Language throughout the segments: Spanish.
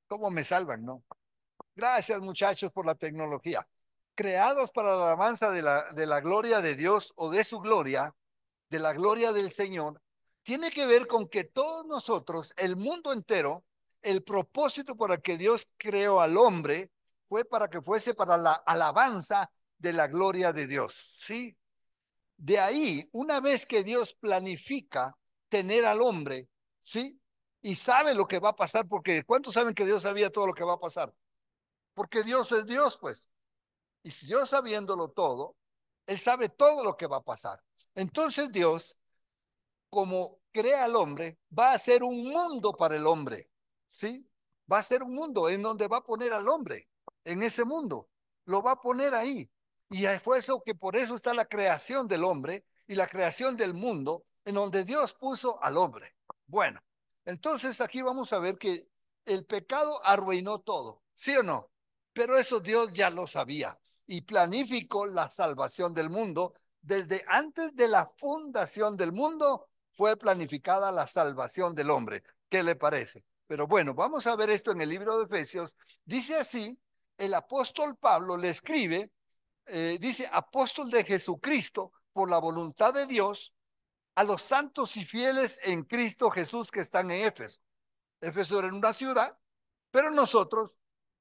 ¿Cómo me salvan, no? Gracias, muchachos, por la tecnología. Creados para la alabanza de la gloria de Dios o de su gloria, de la gloria del Señor, tiene que ver con que todos nosotros, el mundo entero, el propósito por el que Dios creó al hombre fue para que fuese para la alabanza de la gloria de Dios. ¿Sí? De ahí, una vez que Dios planifica tener al hombre, ¿sí? Y sabe lo que va a pasar, porque ¿cuántos saben que Dios sabía todo lo que va a pasar? Porque Dios es Dios, pues. Y si Dios sabiéndolo todo, Él sabe todo lo que va a pasar. Entonces Dios, como crea al hombre, va a hacer un mundo para el hombre, ¿sí? Va a ser un mundo en donde va a poner al hombre, en ese mundo. Lo va a poner ahí. Y fue eso que por eso está la creación del hombre y la creación del mundo, en donde Dios puso al hombre. Bueno, entonces aquí vamos a ver que el pecado arruinó todo, ¿sí o no? Pero eso Dios ya lo sabía y planificó la salvación del mundo desde antes de la fundación del mundo fue planificada la salvación del hombre. ¿Qué le parece? Pero bueno, vamos a ver esto en el libro de Efesios. Dice así, el apóstol Pablo le escribe, dice, apóstol de Jesucristo por la voluntad de Dios, a los santos y fieles en Cristo Jesús que están en Éfeso. Éfeso era una ciudad, pero nosotros,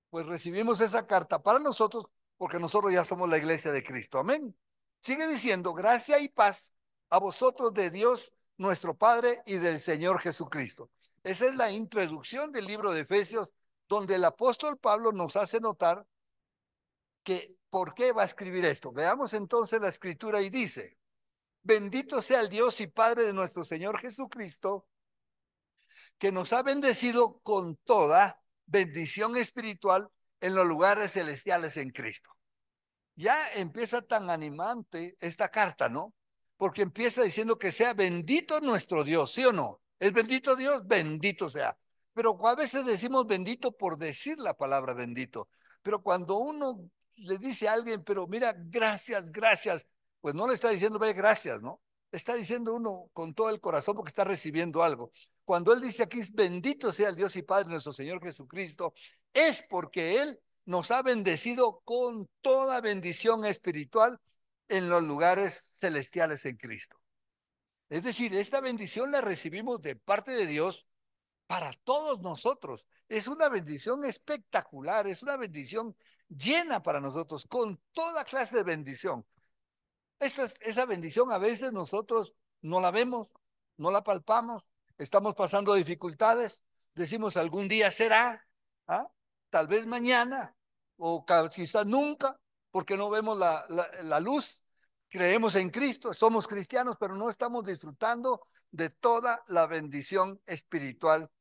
pues recibimos esa carta para nosotros, porque nosotros ya somos la iglesia de Cristo. Amén. Sigue diciendo, gracia y paz a vosotros de Dios, nuestro Padre, y del Señor Jesucristo. Esa es la introducción del libro de Efesios, donde el apóstol Pablo nos hace notar que por qué va a escribir esto. Veamos entonces la escritura y dice, bendito sea el Dios y Padre de nuestro Señor Jesucristo, que nos ha bendecido con toda bendición espiritual en los lugares celestiales en Cristo. Ya empieza tan animante esta carta, ¿no? Porque empieza diciendo que sea bendito nuestro Dios, ¿sí o no? ¿Es bendito Dios? Bendito sea. Pero a veces decimos bendito por decir la palabra bendito. Pero cuando uno le dice a alguien, pero mira, gracias, gracias, pues no le está diciendo, ve, gracias, ¿no? Está diciendo uno con todo el corazón porque está recibiendo algo. Cuando él dice aquí, bendito sea el Dios y Padre nuestro Señor Jesucristo, es porque él nos ha bendecido con toda bendición espiritual en los lugares celestiales en Cristo. Es decir, esta bendición la recibimos de parte de Dios para todos nosotros. Es una bendición espectacular, es una bendición llena para nosotros, con toda clase de bendición. Esa bendición a veces nosotros no la vemos, no la palpamos, estamos pasando dificultades, decimos algún día será, ¿ah? Tal vez mañana o quizás nunca, porque no vemos la luz, creemos en Cristo, somos cristianos, pero no estamos disfrutando de toda la bendición espiritual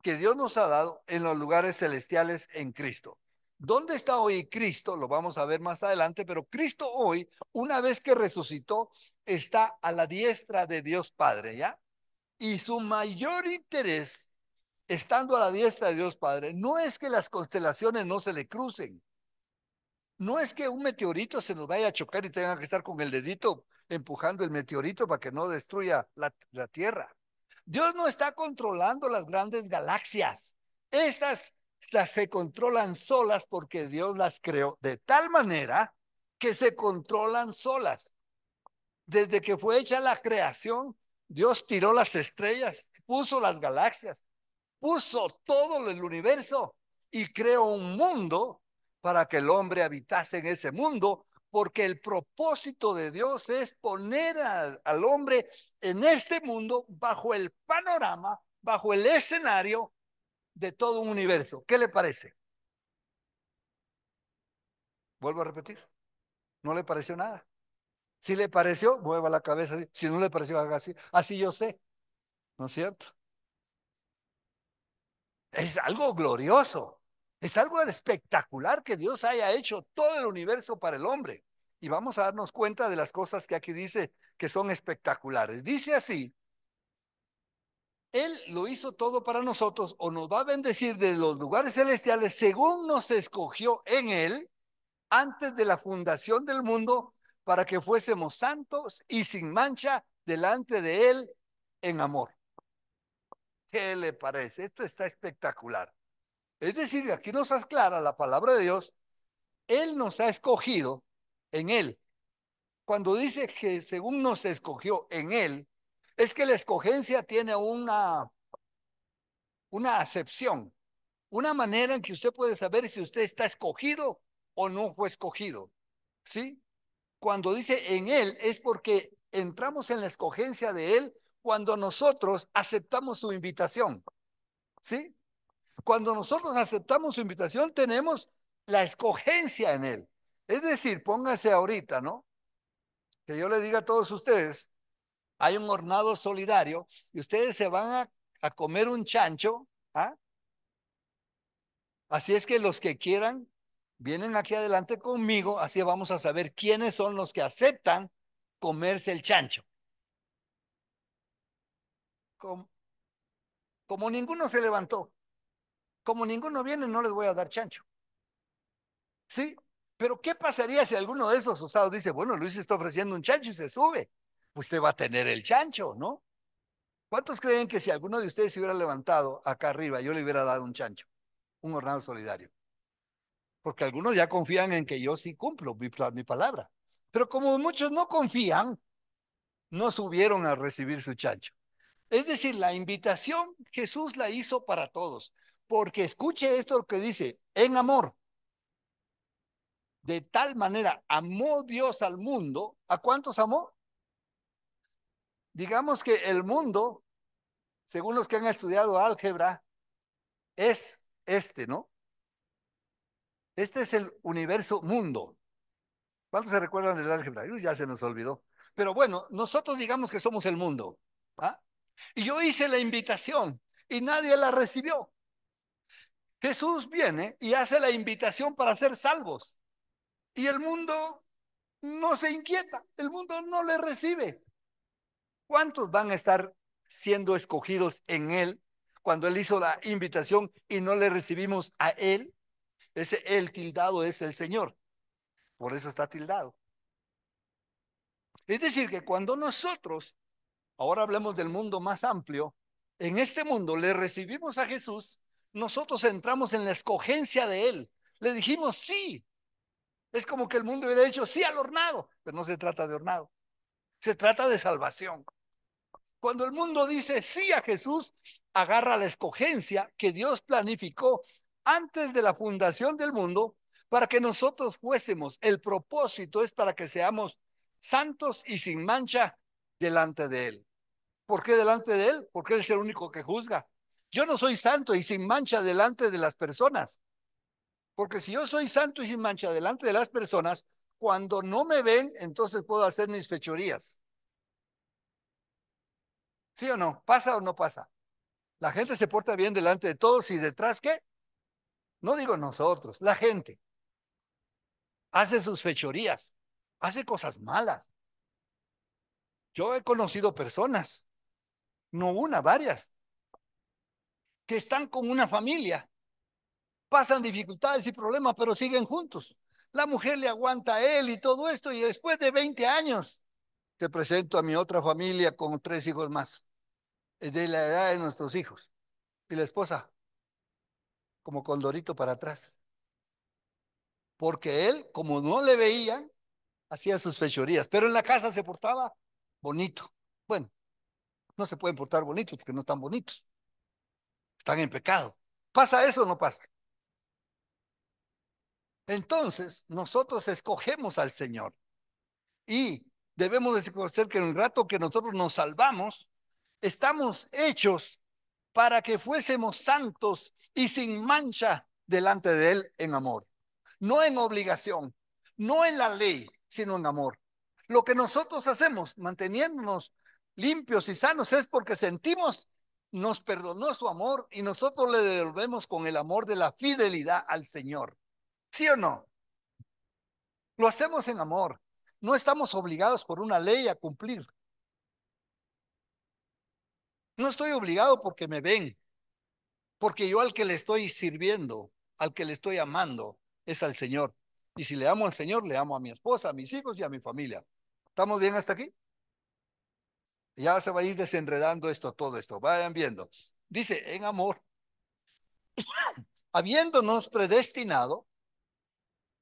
que Dios nos ha dado en los lugares celestiales en Cristo. ¿Dónde está hoy Cristo? Lo vamos a ver más adelante, pero Cristo hoy, una vez que resucitó, está a la diestra de Dios Padre, ¿ya? Y su mayor interés, estando a la diestra de Dios Padre, no es que las constelaciones no se le crucen, no es que un meteorito se nos vaya a chocar y tenga que estar con el dedito empujando el meteorito para que no destruya la Tierra. Dios no está controlando las grandes galaxias. Estas las se controlan solas porque Dios las creó de tal manera que se controlan solas. Desde que fue hecha la creación, Dios tiró las estrellas, puso las galaxias, puso todo el universo y creó un mundo para que el hombre habitase en ese mundo, porque el propósito de Dios es poner al hombre en este mundo bajo el panorama, bajo el escenario de todo un universo. ¿Qué le parece? Vuelvo a repetir, no le pareció nada. Si le pareció, mueva la cabeza. Si no le pareció, haga así. Así yo sé, ¿no es cierto? Es algo glorioso, es algo espectacular que Dios haya hecho todo el universo para el hombre. Y vamos a darnos cuenta de las cosas que aquí dice que son espectaculares. Dice así, Él lo hizo todo para nosotros o nos va a bendecir de los lugares celestiales según nos escogió en Él antes de la fundación del mundo para que fuésemos santos y sin mancha delante de Él en amor. ¿Qué le parece? Esto está espectacular. Es decir, aquí nos aclara la palabra de Dios, Él nos ha escogido en Él. Cuando dice que según nos escogió en Él, es que la escogencia tiene una acepción, una manera en que usted puede saber si usted está escogido o no fue escogido. ¿Sí? Cuando dice en Él es porque entramos en la escogencia de Él cuando nosotros aceptamos su invitación. ¿Sí? Cuando nosotros aceptamos su invitación, tenemos la escogencia en Él. Es decir, póngase ahorita, ¿no? Que yo le diga a todos ustedes, hay un hornado solidario y ustedes se van a comer un chancho, ¿ah? Así es que los que quieran, vienen aquí adelante conmigo, así vamos a saber quiénes son los que aceptan comerse el chancho. Como, como ninguno se levantó, como ninguno viene, no les voy a dar chancho. ¿Sí? Pero ¿qué pasaría si alguno de esos usados dice, bueno, Luis está ofreciendo un chancho y se sube? Usted va a tener el chancho, ¿no? ¿Cuántos creen que si alguno de ustedes se hubiera levantado acá arriba, yo le hubiera dado un chancho, un hornado solidario? Porque algunos ya confían en que yo sí cumplo mi palabra. Pero como muchos no confían, no subieron a recibir su chancho. Es decir, la invitación Jesús la hizo para todos. Porque escuche esto lo que dice, en amor. De tal manera amó Dios al mundo. ¿A cuántos amó? Digamos que el mundo, según los que han estudiado álgebra, es este, ¿no? Este es el universo mundo. ¿Cuántos se recuerdan del álgebra? Uy, ya se nos olvidó. Pero bueno, nosotros digamos que somos el mundo. ¿Ah? Y yo hice la invitación y nadie la recibió. Jesús viene y hace la invitación para ser salvos. Y el mundo no se inquieta, el mundo no le recibe. ¿Cuántos van a estar siendo escogidos en Él cuando Él hizo la invitación y no le recibimos a Él? Ese Él tildado es el Señor. Por eso está tildado. Es decir, que cuando nosotros, ahora hablemos del mundo más amplio, en este mundo le recibimos a Jesús, nosotros entramos en la escogencia de Él. Le dijimos sí. Es como que el mundo hubiera dicho sí al hornado, pero no se trata de hornado, se trata de salvación. Cuando el mundo dice sí a Jesús, agarra la escogencia que Dios planificó antes de la fundación del mundo para que nosotros fuésemos. El propósito es para que seamos santos y sin mancha delante de Él. ¿Por qué delante de Él? Porque Él es el único que juzga. Yo no soy santo y sin mancha delante de las personas. Porque si yo soy santo y sin mancha delante de las personas, cuando no me ven, entonces puedo hacer mis fechorías. ¿Sí o no? ¿Pasa o no pasa? La gente se porta bien delante de todos y detrás, ¿qué? No digo nosotros, la gente hace sus fechorías, hace cosas malas. Yo he conocido personas, no una, varias, que están con una familia, pasan dificultades y problemas, pero siguen juntos. La mujer le aguanta a él y todo esto, y después de 20 años, te presento a mi otra familia con 3 hijos más, de la edad de nuestros hijos. Y la esposa, como condorito para atrás. Porque él, como no le veían, hacía sus fechorías, pero en la casa se portaba bonito. Bueno, no se pueden portar bonitos porque no están bonitos, están en pecado. ¿Pasa eso o no pasa? Entonces, nosotros escogemos al Señor y debemos de conocer que en el rato que nosotros nos salvamos, estamos hechos para que fuésemos santos y sin mancha delante de Él en amor. No en obligación, no en la ley, sino en amor. Lo que nosotros hacemos, manteniéndonos limpios y sanos, es porque sentimos, nos perdonó su amor y nosotros le devolvemos con el amor de la fidelidad al Señor. ¿Sí o no? Lo hacemos en amor. No estamos obligados por una ley a cumplir. No estoy obligado porque me ven, porque yo al que le estoy sirviendo, al que le estoy amando, es al Señor. Y si le amo al Señor, le amo a mi esposa, a mis hijos y a mi familia. ¿Estamos bien hasta aquí? Ya se va a ir desenredando esto, todo esto. Vayan viendo. Dice, en amor, habiéndonos predestinado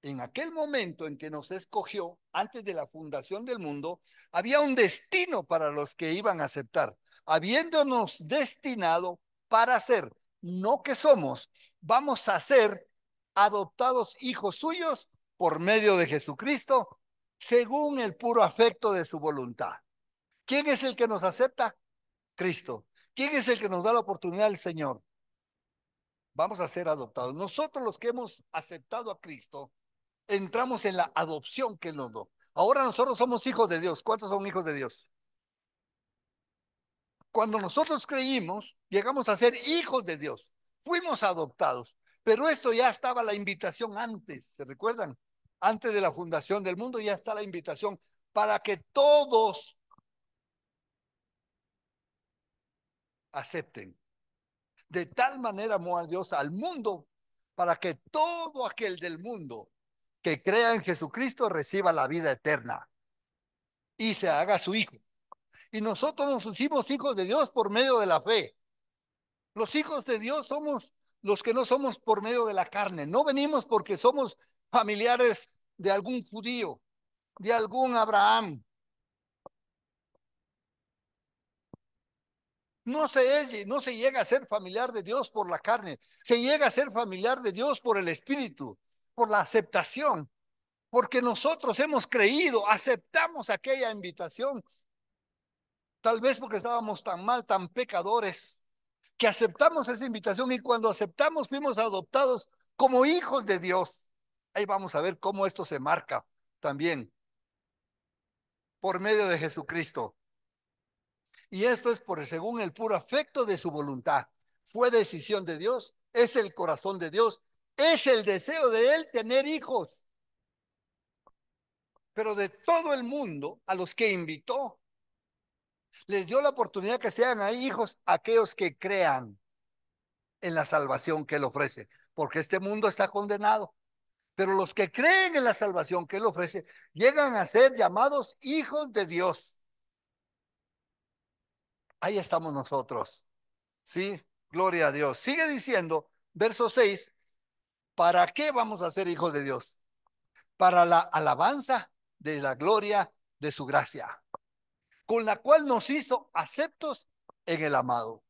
en aquel momento en que nos escogió, antes de la fundación del mundo, había un destino para los que iban a aceptar, habiéndonos destinado para ser, no que somos, vamos a ser adoptados hijos suyos por medio de Jesucristo, según el puro afecto de su voluntad. ¿Quién es el que nos acepta? Cristo. ¿Quién es el que nos da la oportunidad? El Señor. Vamos a ser adoptados. Nosotros los que hemos aceptado a Cristo, entramos en la adopción que Él nos dio. Ahora nosotros somos hijos de Dios. ¿Cuántos son hijos de Dios? Cuando nosotros creímos, llegamos a ser hijos de Dios. Fuimos adoptados. Pero esto ya estaba la invitación antes, ¿se recuerdan? Antes de la fundación del mundo ya está la invitación para que todos acepten. De tal manera amó a Dios al mundo para que todo aquel del mundo que crea en Jesucristo reciba la vida eterna y se haga su hijo. Y nosotros nos hicimos hijos de Dios por medio de la fe. Los hijos de Dios somos los que no somos por medio de la carne. No venimos porque somos familiares de algún judío, de algún Abraham. No se llega a ser familiar de Dios por la carne. Se llega a ser familiar de Dios por el Espíritu, por la aceptación. Porque nosotros hemos creído, aceptamos aquella invitación. Tal vez porque estábamos tan mal, tan pecadores, que aceptamos esa invitación y cuando aceptamos fuimos adoptados como hijos de Dios. Ahí vamos a ver cómo esto se marca también por medio de Jesucristo. Y esto es por según el puro afecto de su voluntad. Fue decisión de Dios, es el corazón de Dios, es el deseo de Él tener hijos. Pero de todo el mundo a los que invitó, les dio la oportunidad que sean ahí hijos aquellos que crean en la salvación que Él ofrece, porque este mundo está condenado. Pero los que creen en la salvación que Él ofrece llegan a ser llamados hijos de Dios. Ahí estamos nosotros. ¿Sí? Gloria a Dios. Sigue diciendo, verso 6, ¿para qué vamos a ser hijos de Dios? Para la alabanza de la gloria de su gracia, con la cual nos hizo aceptos en el amado.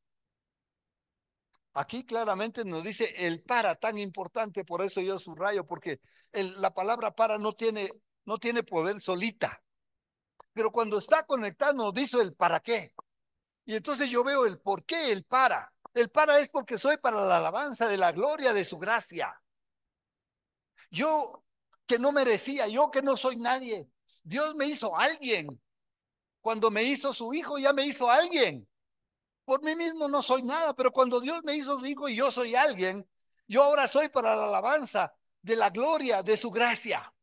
Aquí claramente nos dice el para tan importante, por eso yo subrayo, porque la palabra para no tiene poder solita, pero cuando está conectado nos dice el para qué. Y entonces yo veo el por qué, el para. El para es porque soy para la alabanza de la gloria de su gracia. Yo que no merecía, yo que no soy nadie. Dios me hizo alguien. Cuando me hizo su hijo, ya me hizo alguien. Por mí mismo no soy nada, pero cuando Dios me hizo su hijo y yo soy alguien, yo ahora soy para la alabanza de la gloria de su gracia.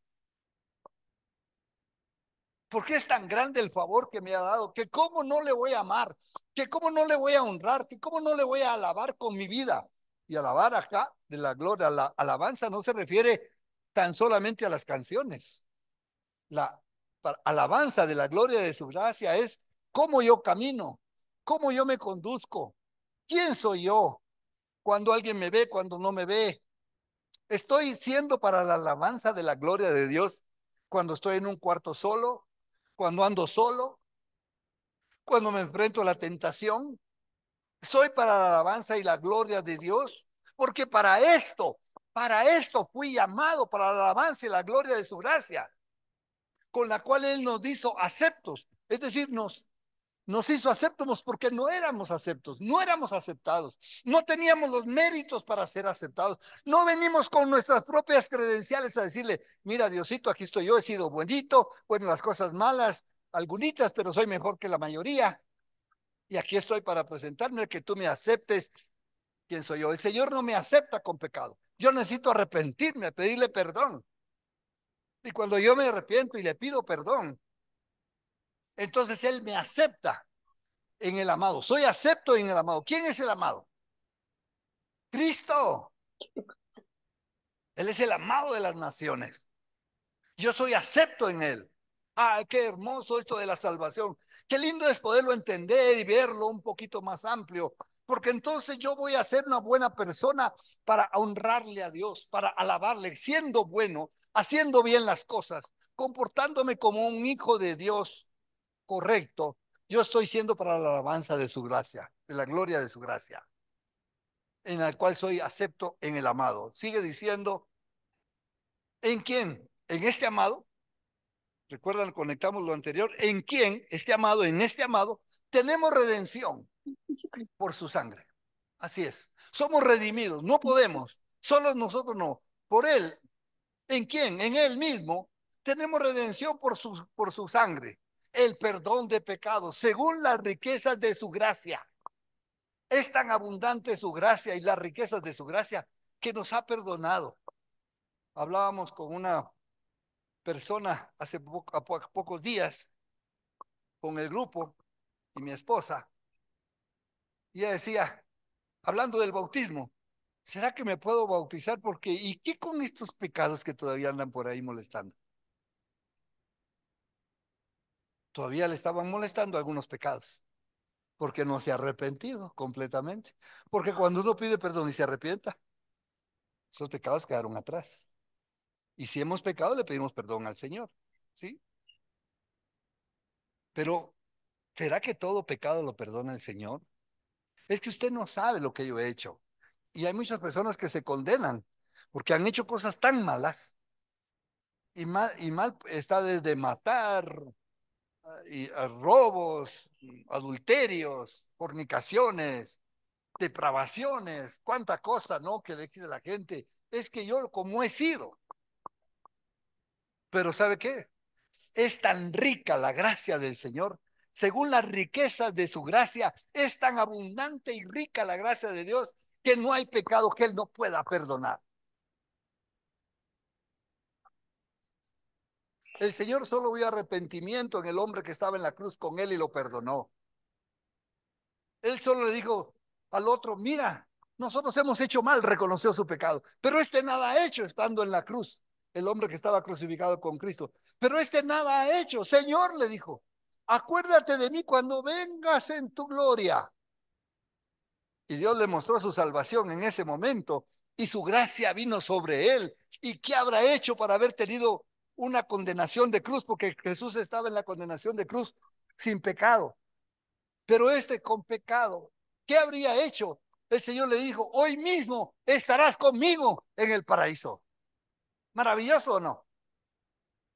Porque es tan grande el favor que me ha dado, que cómo no le voy a amar, que cómo no le voy a honrar, que cómo no le voy a alabar con mi vida. Y alabar acá de la gloria, la alabanza no se refiere tan solamente a las canciones. La alabanza de la gloria de su gracia es cómo yo camino, cómo yo me conduzco, quién soy yo, cuando alguien me ve, cuando no me ve. Estoy siendo para la alabanza de la gloria de Dios cuando estoy en un cuarto solo, cuando ando solo, cuando me enfrento a la tentación. Soy para la alabanza y la gloria de Dios, porque para esto fui llamado, para la alabanza y la gloria de su gracia, con la cual Él nos hizo aceptos. Es decir, nos hizo aceptos porque no éramos aceptos, no éramos aceptados, no teníamos los méritos para ser aceptados, no venimos con nuestras propias credenciales a decirle, mira Diosito, aquí estoy yo, he sido buenito, bueno, las cosas malas, algunitas, pero soy mejor que la mayoría, y aquí estoy para presentarme, que tú me aceptes quién soy yo. El Señor no me acepta con pecado, yo necesito arrepentirme, pedirle perdón, y cuando yo me arrepiento y le pido perdón, entonces Él me acepta en el amado. Soy acepto en el amado. ¿Quién es el amado? Cristo. Él es el amado de las naciones. Yo soy acepto en Él. Ah, qué hermoso esto de la salvación. Qué lindo es poderlo entender y verlo un poquito más amplio. porque entonces yo voy a ser una buena persona para honrarle a Dios, para alabarle, siendo bueno, haciendo bien las cosas, comportándome como un hijo de Dios correcto. Yo estoy siendo para la alabanza de su gracia, de la gloria de su gracia, en la cual soy acepto en el amado. Sigue diciendo, ¿en quién? En este amado. Recuerdan, conectamos lo anterior. ¿En quién? Este amado, en este amado, tenemos redención por su sangre. Así es. Somos redimidos. No podemos. Solo nosotros no. Por él. ¿En quién? En él mismo. Tenemos redención por su sangre. El perdón de pecados, según las riquezas de su gracia. Es tan abundante su gracia y las riquezas de su gracia que nos ha perdonado. Hablábamos con una persona hace pocos días con el grupo y mi esposa, y ella decía, hablando del bautismo, ¿será que me puedo bautizar? Porque, ¿y qué con estos pecados que todavía andan por ahí molestando? Todavía le estaban molestando algunos pecados, porque no se ha arrepentido completamente. Porque cuando uno pide perdón y se arrepienta, esos pecados quedaron atrás. Y si hemos pecado, le pedimos perdón al Señor, ¿sí? Pero, ¿será que todo pecado lo perdona el Señor? Es que usted no sabe lo que yo he hecho. Y hay muchas personas que se condenan porque han hecho cosas tan malas. Y mal está desde matar, y, robos, adulterios, fornicaciones, depravaciones, cuánta cosa, ¿no? Que deje de la gente. Es que yo como he sido. Pero ¿sabe qué? Es tan rica la gracia del Señor. Según las riquezas de su gracia, es tan abundante y rica la gracia de Dios que no hay pecado que Él no pueda perdonar. El Señor solo vio arrepentimiento en el hombre que estaba en la cruz con Él y lo perdonó. Él solo le dijo al otro, mira, nosotros hemos hecho mal, reconoció su pecado, pero este nada ha hecho estando en la cruz, el hombre que estaba crucificado con Cristo. Pero este nada ha hecho. Señor, le dijo, acuérdate de mí cuando vengas en tu gloria. Y Dios le mostró su salvación en ese momento y su gracia vino sobre él. ¿Y qué habrá hecho para haber tenido una condenación de cruz? Porque Jesús estaba en la condenación de cruz sin pecado. Pero este con pecado, ¿qué habría hecho? El Señor le dijo, hoy mismo estarás conmigo en el paraíso. ¿Maravilloso o no?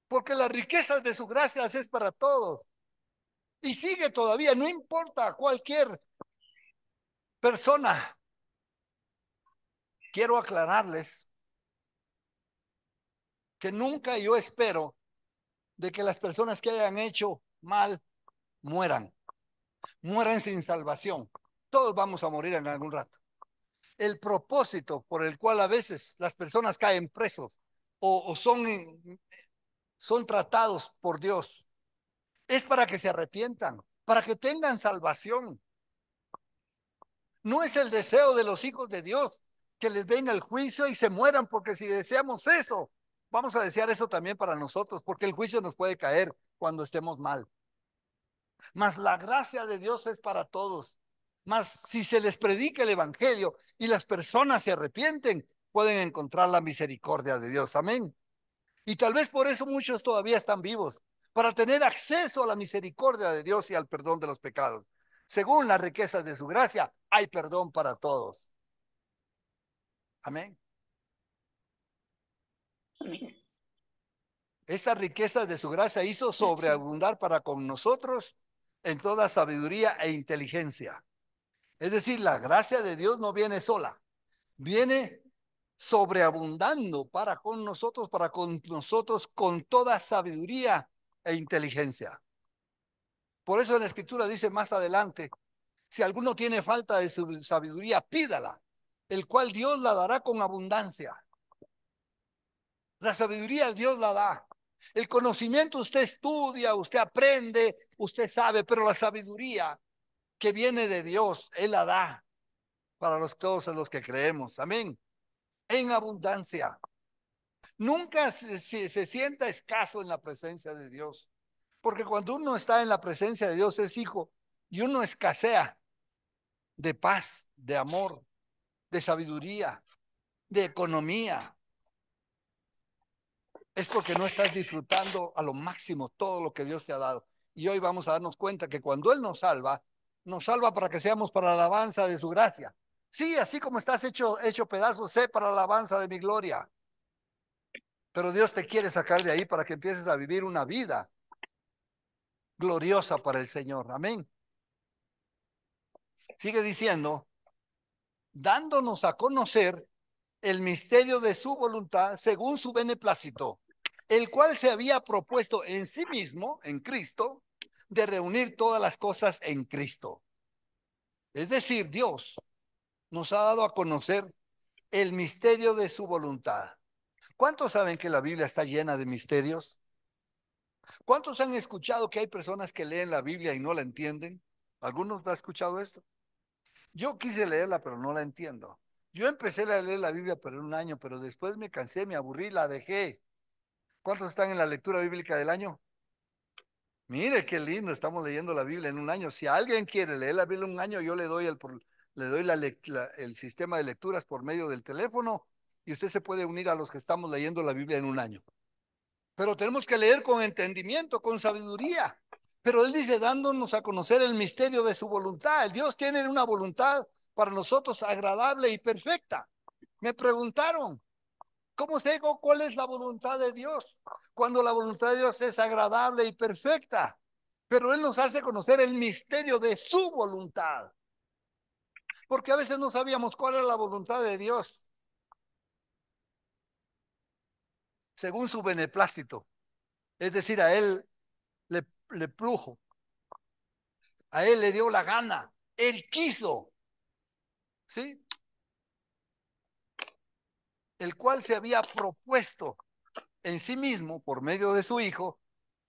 Porque las riquezas de su gracia es para todos. Y sigue todavía, no importa cualquier persona. Quiero aclararles que nunca yo espero de que las personas que hayan hecho mal mueran, mueran sin salvación. Todos vamos a morir en algún rato. El propósito por el cual a veces las personas caen presos o son tratados por Dios es para que se arrepientan, para que tengan salvación. No es el deseo de los hijos de Dios que les venga el juicio y se mueran, porque si deseamos eso, vamos a desear eso también para nosotros, porque el juicio nos puede caer cuando estemos mal. Mas la gracia de Dios es para todos. Mas si se les predica el evangelio y las personas se arrepienten, pueden encontrar la misericordia de Dios. Amén. Y tal vez por eso muchos todavía están vivos, para tener acceso a la misericordia de Dios y al perdón de los pecados. Según las riquezas de su gracia, hay perdón para todos. Amén. Amén. Esa riqueza de su gracia hizo sobreabundar para con nosotros en toda sabiduría e inteligencia. Es decir, la gracia de Dios no viene sola, viene sobreabundando para con nosotros con toda sabiduría e inteligencia. Por eso la escritura dice más adelante, si alguno tiene falta de su sabiduría, pídala, el cual Dios la dará con abundancia. La sabiduría Dios la da. El conocimiento usted estudia, usted aprende, usted sabe, pero la sabiduría que viene de Dios, Él la da para todos los que creemos. Amén. En abundancia. Nunca se sienta escaso en la presencia de Dios. Porque cuando uno está en la presencia de Dios es hijo y uno escasea, de paz, de amor, de sabiduría, de economía, es porque no estás disfrutando a lo máximo todo lo que Dios te ha dado. Y hoy vamos a darnos cuenta que cuando Él nos salva para que seamos para la alabanza de su gracia. Sí, así como estás hecho pedazos, sé para la alabanza de mi gloria. Pero Dios te quiere sacar de ahí para que empieces a vivir una vida gloriosa para el Señor. Amén. Sigue diciendo, dándonos a conocer el misterio de su voluntad según su beneplácito, el cual se había propuesto en sí mismo, en Cristo, de reunir todas las cosas en Cristo. Es decir, Dios nos ha dado a conocer el misterio de su voluntad. ¿Cuántos saben que la Biblia está llena de misterios? ¿Cuántos han escuchado que hay personas que leen la Biblia y no la entienden? ¿Algunos han escuchado esto? Yo quise leerla, pero no la entiendo. Yo empecé a leer la Biblia por un año, pero después me cansé, me aburrí, la dejé. ¿Cuántos están en la lectura bíblica del año? Mire qué lindo, estamos leyendo la Biblia en un año. Si alguien quiere leer la Biblia en un año, yo le doy el sistema de lecturas por medio del teléfono y usted se puede unir a los que estamos leyendo la Biblia en un año. Pero tenemos que leer con entendimiento, con sabiduría. Pero Él dice, dándonos a conocer el misterio de su voluntad. El Dios tiene una voluntad para nosotros agradable y perfecta. Me preguntaron, ¿cómo sé cuál es la voluntad de Dios? Cuando la voluntad de Dios es agradable y perfecta. Pero Él nos hace conocer el misterio de su voluntad. Porque a veces no sabíamos cuál era la voluntad de Dios, según su beneplácito. Es decir, a Él le plujo, a Él le dio la gana, Él quiso, ¿sí? El cual se había propuesto en sí mismo, por medio de su Hijo,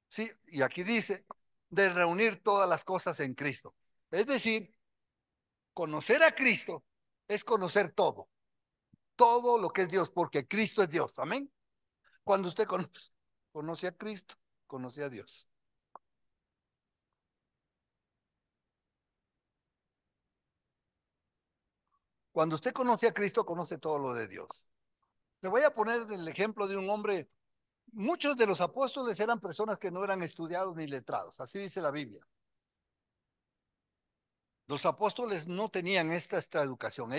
¿sí? Y aquí dice, de reunir todas las cosas en Cristo. Es decir, conocer a Cristo es conocer todo, todo lo que es Dios, porque Cristo es Dios. Amén. Cuando usted conoce a Cristo, conoce a Dios. Cuando usted conoce a Cristo, conoce todo lo de Dios. Le voy a poner el ejemplo de un hombre. Muchos de los apóstoles eran personas que no eran estudiados ni letrados, así dice la Biblia. Los apóstoles no tenían esta educación,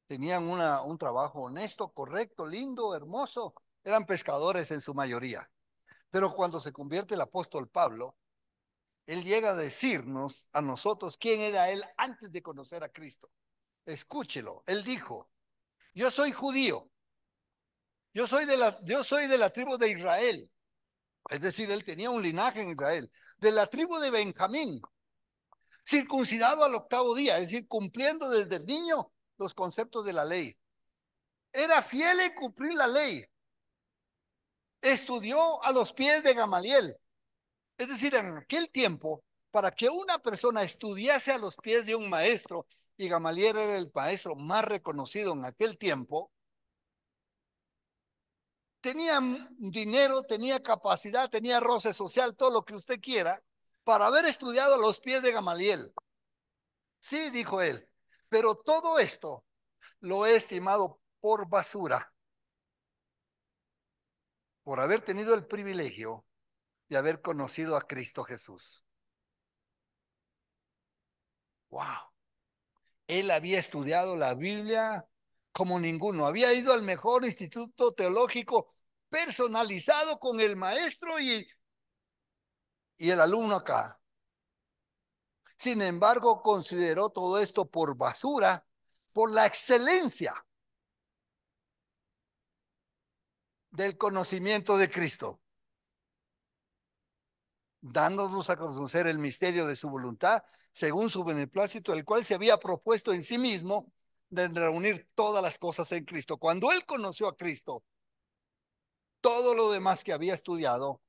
tenían un trabajo honesto, correcto, lindo, hermoso, eran pescadores en su mayoría. Pero cuando se convierte el apóstol Pablo, él llega a decirnos a nosotros quién era él antes de conocer a Cristo. Escúchelo, él dijo, yo soy judío, yo soy de la tribu de Israel. Es decir, él tenía un linaje en Israel, de la tribu de Benjamín, circuncidado al octavo día, es decir, cumpliendo desde el niño los conceptos de la ley. Era fiel en cumplir la ley. Estudió a los pies de Gamaliel. Es decir, en aquel tiempo, para que una persona estudiase a los pies de un maestro, y Gamaliel era el maestro más reconocido en aquel tiempo, tenía dinero, tenía capacidad, tenía roce social, todo lo que usted quiera, para haber estudiado a los pies de Gamaliel. Sí, dijo él, pero todo esto lo he estimado por basura, por haber tenido el privilegio de haber conocido a Cristo Jesús. Wow. Él había estudiado la Biblia como ninguno. Había ido al mejor instituto teológico personalizado con el maestro y el alumno acá. Sin embargo, consideró todo esto por basura, por la excelencia del conocimiento de Cristo, dándonos a conocer el misterio de su voluntad, según su beneplácito, el cual se había propuesto en sí mismo de reunir todas las cosas en Cristo. Cuando él conoció a Cristo, todo lo demás que había estudiado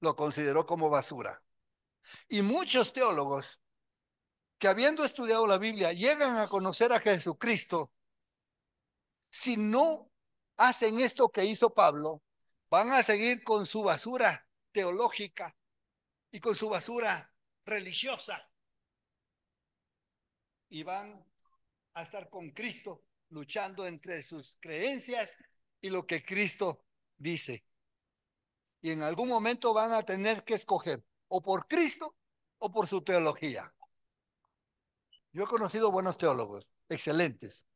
lo consideró como basura. Y muchos teólogos que habiendo estudiado la Biblia llegan a conocer a Jesucristo, si no hacen esto que hizo Pablo, van a seguir con su basura teológica y con su basura religiosa. y van a estar con Cristo, luchando entre sus creencias y lo que Cristo dice. Y en algún momento van a tener que escoger o por Cristo o por su teología. Yo he conocido buenos teólogos, excelentes,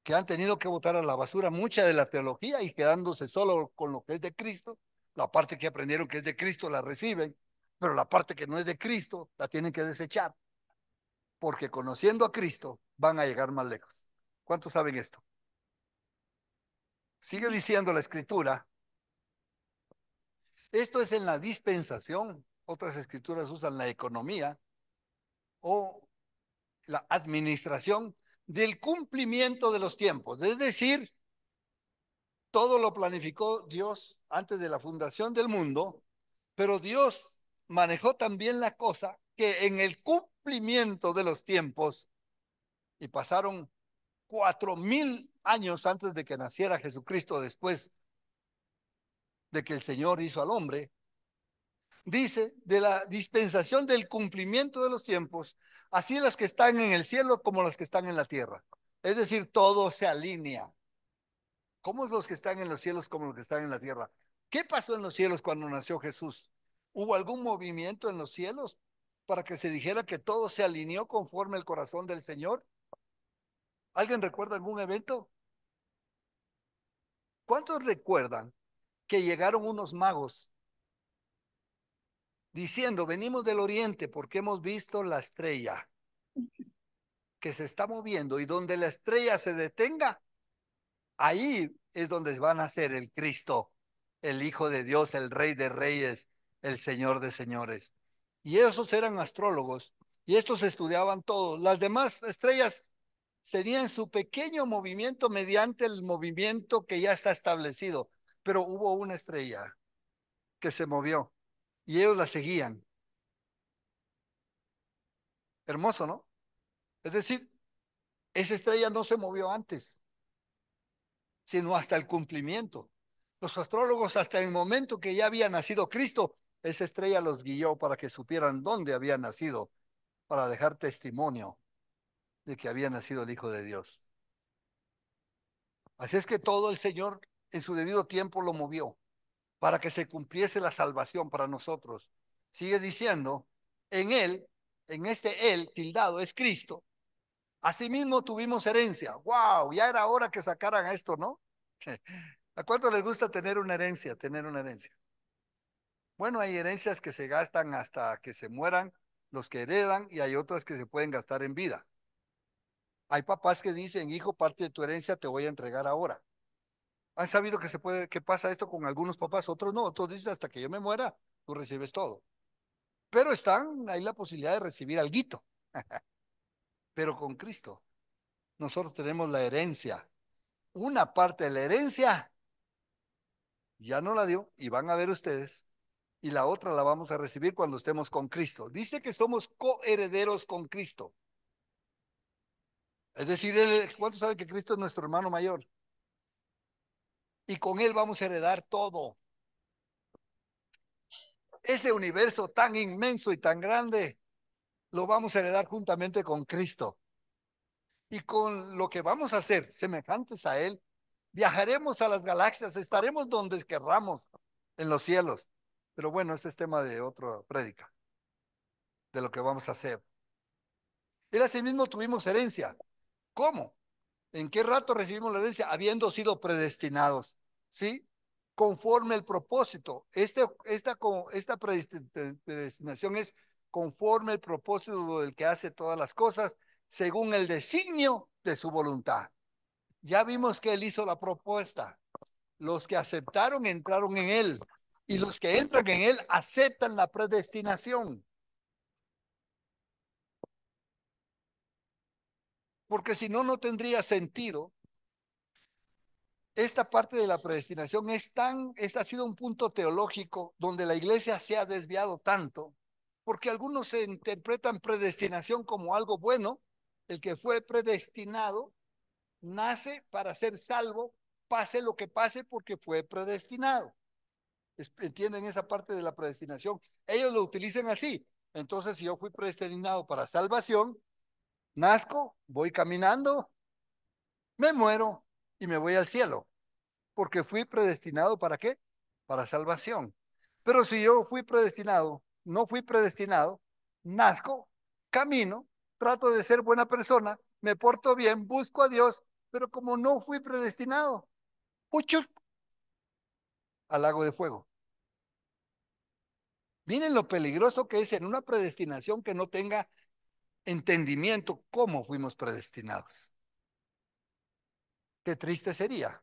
que han tenido que botar a la basura mucha de la teología y quedándose solo con lo que es de Cristo. La parte que aprendieron que es de Cristo la reciben, pero la parte que no es de Cristo la tienen que desechar, porque conociendo a Cristo van a llegar más lejos. ¿Cuántos saben esto? Sigue diciendo la escritura, esto es en la dispensación, otras escrituras usan la economía o la administración del cumplimiento de los tiempos, es decir, todo lo planificó Dios antes de la fundación del mundo, pero Dios manejó también la cosa que en el cumplimiento de los tiempos, y pasaron 4000 años antes de que naciera Jesucristo, después de que el Señor hizo al hombre, dice de la dispensación del cumplimiento de los tiempos, así las que están en el cielo como las que están en la tierra. Es decir, todo se alinea. ¿Cómo es los que están en los cielos como los que están en la tierra? ¿Qué pasó en los cielos cuando nació Jesús? ¿Hubo algún movimiento en los cielos para que se dijera que todo se alineó conforme el corazón del Señor? ¿Alguien recuerda algún evento? ¿Cuántos recuerdan que llegaron unos magos diciendo, venimos del oriente porque hemos visto la estrella que se está moviendo y donde la estrella se detenga, ahí es donde van a ser el Cristo, el Hijo de Dios, el Rey de Reyes, el Señor de Señores? Y esos eran astrólogos y estos estudiaban todo. Las demás estrellas tenían su pequeño movimiento mediante el movimiento que ya está establecido, pero hubo una estrella que se movió y ellos la seguían. Hermoso, ¿no? Es decir, esa estrella no se movió antes, sino hasta el cumplimiento. Los astrólogos, hasta el momento que ya había nacido Cristo, esa estrella los guió para que supieran dónde había nacido, para dejar testimonio de que había nacido el Hijo de Dios. Así es que todo el Señor en su debido tiempo lo movió para que se cumpliese la salvación para nosotros. Sigue diciendo, en Él, en este Él, tildado, es Cristo. Asimismo tuvimos herencia. ¡Wow! Ya era hora que sacaran esto, ¿no? ¿A cuánto les gusta tener una herencia? Tener una herencia. Bueno, hay herencias que se gastan hasta que se mueran los que heredan y hay otras que se pueden gastar en vida. Hay papás que dicen, hijo, parte de tu herencia te voy a entregar ahora. ¿Han sabido que se puede, que pasa esto con algunos papás? Otros no, otros dicen hasta que yo me muera, tú recibes todo. Pero están ahí la posibilidad de recibir alguito. Pero con Cristo, nosotros tenemos la herencia. Una parte de la herencia ya no la dio y van a ver ustedes. Y la otra la vamos a recibir cuando estemos con Cristo. Dice que somos coherederos con Cristo. Es decir, ¿cuántos saben que Cristo es nuestro hermano mayor? Y con Él vamos a heredar todo. Ese universo tan inmenso y tan grande lo vamos a heredar juntamente con Cristo. Y con lo que vamos a hacer, semejantes a Él, viajaremos a las galaxias, estaremos donde querramos, en los cielos. Pero bueno, ese es tema de otra prédica, de lo que vamos a hacer. Él asimismo tuvimos herencia. ¿Cómo? ¿En qué rato recibimos la herencia? Habiendo sido predestinados, ¿sí? Conforme el propósito. Esta predestinación es conforme el propósito del que hace todas las cosas, según el designio de su voluntad. Ya vimos que él hizo la propuesta. Los que aceptaron entraron en él. Y los que entran en él aceptan la predestinación. Porque si no, no tendría sentido. Esta parte de la predestinación este ha sido un punto teológico donde la iglesia se ha desviado tanto, porque algunos se interpretan predestinación como algo bueno. El que fue predestinado nace para ser salvo, pase lo que pase porque fue predestinado. ¿Entienden esa parte de la predestinación? Ellos lo utilizan así. Entonces, si yo fui predestinado para salvación, Nazco, voy caminando, me muero y me voy al cielo, porque fui predestinado ¿para qué? Para salvación. Pero si yo fui predestinado, no fui predestinado, nazco, camino, trato de ser buena persona, me porto bien, busco a Dios, pero como no fui predestinado, pucho, al lago de fuego. Miren lo peligroso que es en una predestinación que no tenga entendimiento cómo fuimos predestinados. Qué triste sería.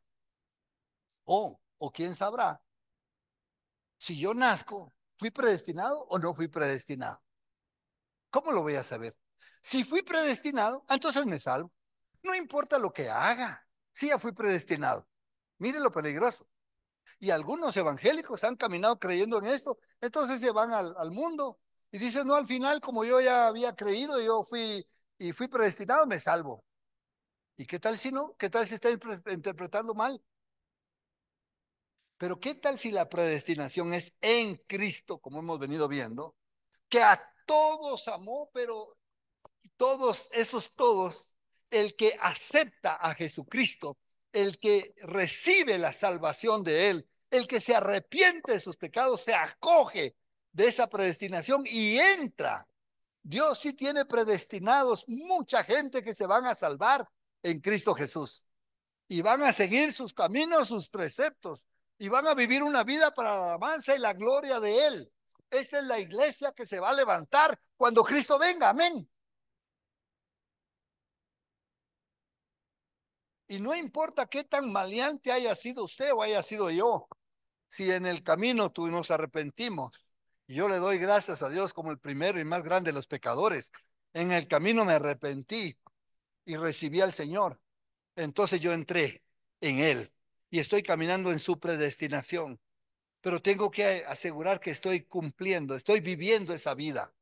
O quién sabrá si yo nazco, ¿fui predestinado o no fui predestinado? ¿Cómo lo voy a saber? Si fui predestinado, entonces me salvo. No importa lo que haga, si ya fui predestinado. Mire lo peligroso. Y algunos evangélicos han caminado creyendo en esto, entonces se van al mundo y dicen, no, al final, como yo ya había creído, yo fui y fui predestinado, me salvo. ¿Y qué tal si no? ¿Qué tal si está interpretando mal? Pero ¿qué tal si la predestinación es en Cristo, como hemos venido viendo, que a todos amó, pero todos, esos todos, el que acepta a Jesucristo, el que recibe la salvación de Él, el que se arrepiente de sus pecados, se acoge de esa predestinación y entra. Dios sí tiene predestinados mucha gente que se van a salvar en Cristo Jesús y van a seguir sus caminos, sus preceptos y van a vivir una vida para la alabanza y la gloria de Él. Esta es la iglesia que se va a levantar cuando Cristo venga. Amén. Y no importa qué tan maleante haya sido usted o haya sido yo, si en el camino tú nos arrepentimos, y yo le doy gracias a Dios como el primero y más grande de los pecadores, en el camino me arrepentí y recibí al Señor, entonces yo entré en Él y estoy caminando en su predestinación, pero tengo que asegurar que estoy cumpliendo, estoy viviendo esa vida,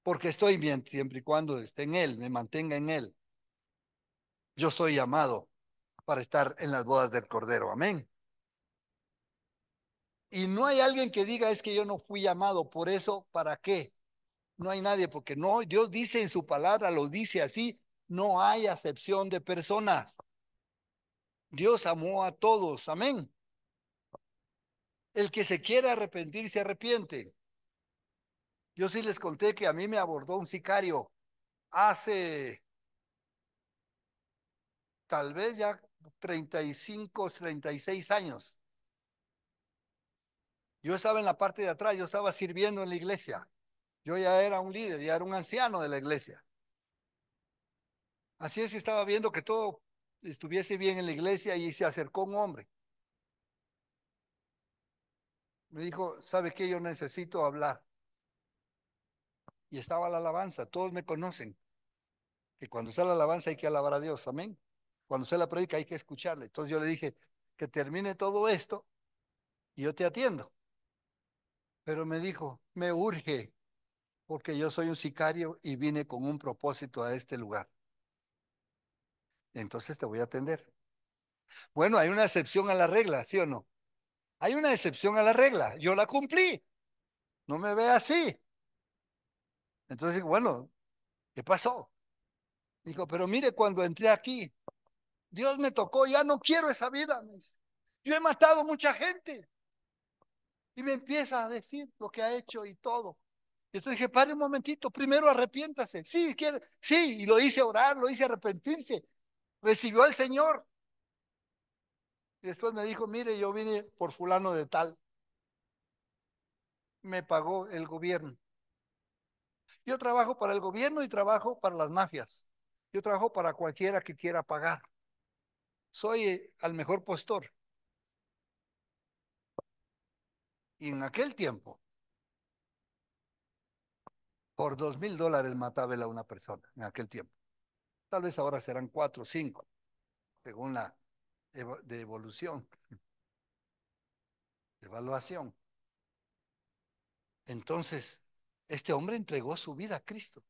porque estoy bien siempre y cuando esté en Él, me mantenga en Él. Yo soy llamado para estar en las bodas del Cordero. Amén. Y no hay alguien que diga es que yo no fui llamado, por eso, ¿para qué? No hay nadie, porque no, Dios dice en su palabra, lo dice así, no hay acepción de personas. Dios amó a todos, amén. El que se quiera arrepentir, se arrepiente. Yo sí les conté que a mí me abordó un sicario hace tal vez ya 35, 36 años. Yo estaba en la parte de atrás, yo estaba sirviendo en la iglesia. Yo ya era un líder, ya era un anciano de la iglesia. Así es que estaba viendo que todo estuviese bien en la iglesia y se acercó un hombre. Me dijo, ¿sabe qué? Yo necesito hablar. Y estaba la alabanza, todos me conocen, que cuando está la alabanza hay que alabar a Dios, amén. Cuando usted la predica hay que escucharle. Entonces yo le dije, que termine todo esto y yo te atiendo. Pero me dijo, me urge, porque yo soy un sicario y vine con un propósito a este lugar. Entonces te voy a atender. Bueno, hay una excepción a la regla, ¿sí o no? Hay una excepción a la regla. Yo la cumplí. No me ve así. Entonces, bueno, ¿qué pasó? Dijo, pero mire, cuando entré aquí, Dios me tocó, ya no quiero esa vida. Yo he matado mucha gente. Y me empieza a decir lo que ha hecho y todo. Y entonces dije, pare un momentito, primero arrepiéntase. Sí, quiere, sí, y lo hice orar, lo hice arrepentirse. Recibió al Señor. Y después me dijo, mire, yo vine por fulano de tal. Me pagó el gobierno. Yo trabajo para el gobierno y trabajo para las mafias. Yo trabajo para cualquiera que quiera pagar. Soy al mejor postor. Y en aquel tiempo, por $2,000 mataba él a una persona, en aquel tiempo. Tal vez ahora serán 4 o 5, según la de evolución, de evaluación. Entonces, este hombre entregó su vida a Cristo.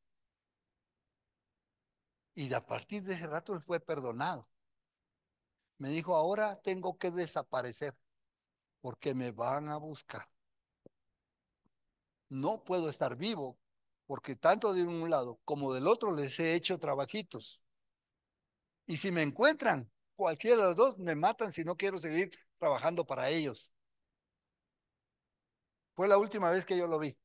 Y a partir de ese rato él fue perdonado. Me dijo, ahora tengo que desaparecer porque me van a buscar. No puedo estar vivo porque tanto de un lado como del otro les he hecho trabajitos. Y si me encuentran, cualquiera de los dos me matan si no quiero seguir trabajando para ellos. Fue la última vez que yo lo vi.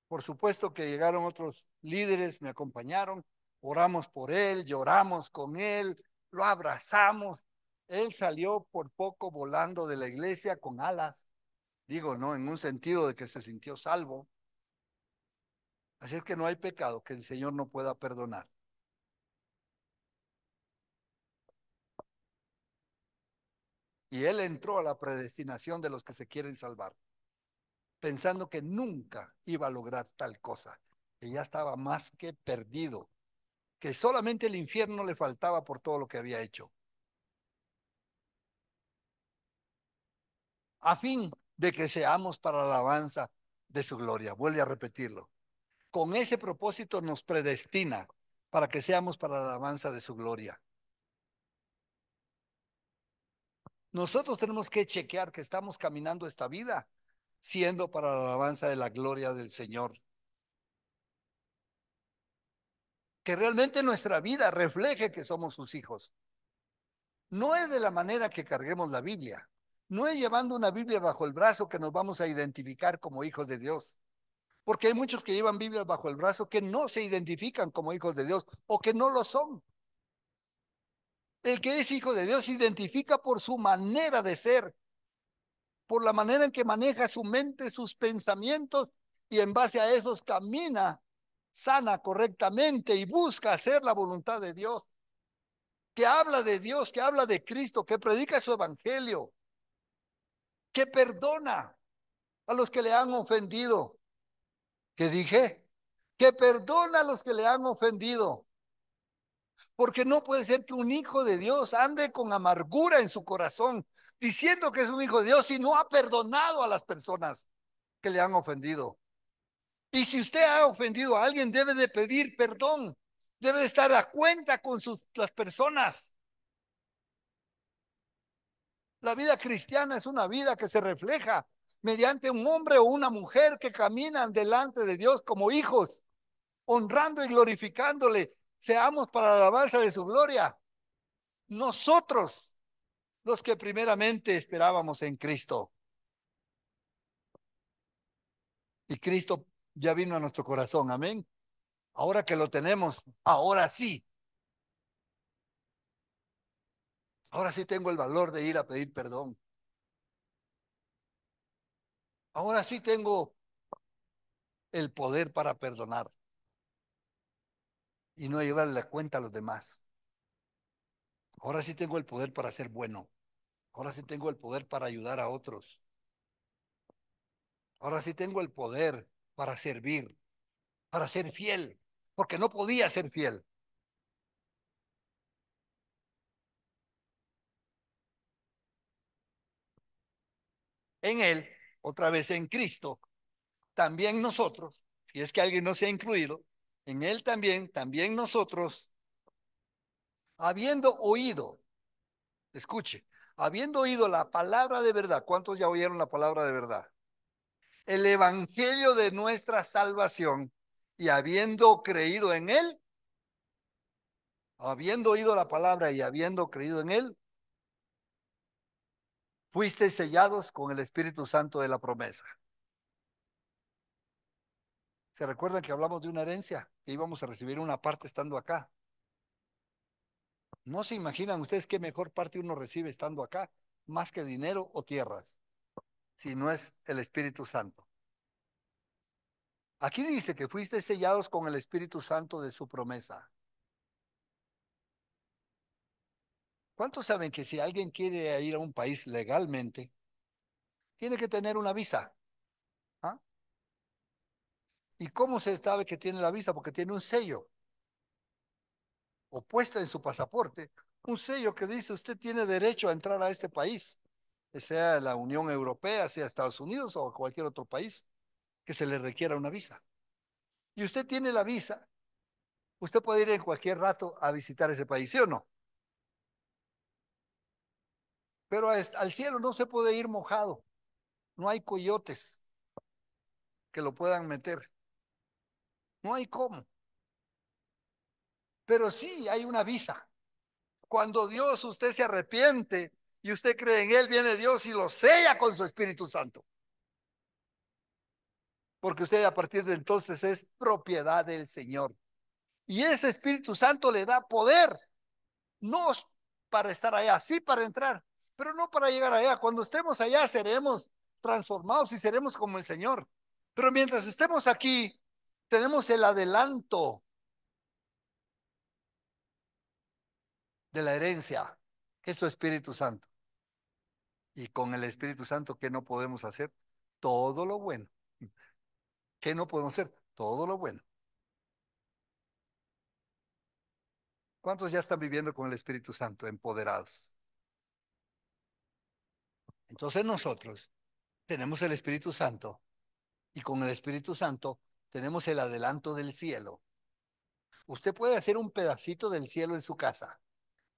Por supuesto que llegaron otros líderes, me acompañaron, oramos por él, lloramos con él, lo abrazamos. Él salió por poco volando de la iglesia con alas. Digo, no, en un sentido de que se sintió salvo. Así es que no hay pecado que el Señor no pueda perdonar. Y él entró a la predestinación de los que se quieren salvar, pensando que nunca iba a lograr tal cosa, que ya estaba más que perdido, que solamente el infierno le faltaba por todo lo que había hecho, a fin de que seamos para la alabanza de su gloria. Vuelve a repetirlo. Con ese propósito nos predestina para que seamos para la alabanza de su gloria. Nosotros tenemos que chequear que estamos caminando esta vida siendo para la alabanza de la gloria del Señor. Que realmente nuestra vida refleje que somos sus hijos. No es de la manera que carguemos la Biblia. No es llevando una Biblia bajo el brazo que nos vamos a identificar como hijos de Dios. Porque hay muchos que llevan Biblias bajo el brazo que no se identifican como hijos de Dios o que no lo son. El que es hijo de Dios se identifica por su manera de ser, por la manera en que maneja su mente, sus pensamientos y en base a esos camina sana correctamente y busca hacer la voluntad de Dios, que habla de Dios, que habla de Cristo, que predica su evangelio, que perdona a los que le han ofendido. ¿Qué dije? Que perdona a los que le han ofendido. Porque no puede ser que un hijo de Dios ande con amargura en su corazón, diciendo que es un hijo de Dios y no ha perdonado a las personas que le han ofendido. Y si usted ha ofendido a alguien, debe de pedir perdón, debe de estar a cuenta con las personas. La vida cristiana es una vida que se refleja mediante un hombre o una mujer que caminan delante de Dios como hijos, honrando y glorificándole. Seamos para la alabanza de su gloria. Nosotros, los que primeramente esperábamos en Cristo. Y Cristo ya vino a nuestro corazón, amén. Ahora que lo tenemos, ahora sí tengo el valor de ir a pedir perdón. Ahora sí tengo el poder para perdonar y no llevarle la cuenta a los demás. Ahora sí tengo el poder para ser bueno. Ahora sí tengo el poder para ayudar a otros. Ahora sí tengo el poder para servir, para ser fiel, porque no podía ser fiel. En Él, otra vez en Cristo, también nosotros, si es que alguien no se ha incluido, en Él también nosotros, habiendo oído, escuche, habiendo oído la palabra de verdad, ¿cuántos ya oyeron la palabra de verdad? El evangelio de nuestra salvación y habiendo creído en Él, habiendo oído la palabra y habiendo creído en Él, fuisteis sellados con el Espíritu Santo de la promesa. ¿Se recuerdan que hablamos de una herencia? Que íbamos a recibir una parte estando acá. No se imaginan ustedes qué mejor parte uno recibe estando acá, más que dinero o tierras, si no es el Espíritu Santo. Aquí dice que fuiste sellados con el Espíritu Santo de su promesa. ¿Cuántos saben que si alguien quiere ir a un país legalmente, tiene que tener una visa? ¿Ah? ¿Y cómo se sabe que tiene la visa? Porque tiene un sello o puesta en su pasaporte, un sello que dice usted tiene derecho a entrar a este país, que sea la Unión Europea, sea Estados Unidos o cualquier otro país que se le requiera una visa. Y usted tiene la visa, usted puede ir en cualquier rato a visitar ese país, ¿sí o no? Pero al cielo no se puede ir mojado, no hay coyotes que lo puedan meter. No hay cómo. Pero sí hay una visa. Cuando Dios, usted se arrepiente y usted cree en Él, viene Dios y lo sella con su Espíritu Santo. Porque usted a partir de entonces es propiedad del Señor. Y ese Espíritu Santo le da poder, no para estar allá, sí para entrar, pero no para llegar allá. Cuando estemos allá seremos transformados y seremos como el Señor. Pero mientras estemos aquí, tenemos el adelanto de la herencia, que es su Espíritu Santo. Y con el Espíritu Santo, ¿qué no podemos hacer? Todo lo bueno. ¿Qué no podemos hacer? Todo lo bueno. ¿Cuántos ya están viviendo con el Espíritu Santo, empoderados? Entonces nosotros tenemos el Espíritu Santo y con el Espíritu Santo tenemos el adelanto del cielo. Usted puede hacer un pedacito del cielo en su casa.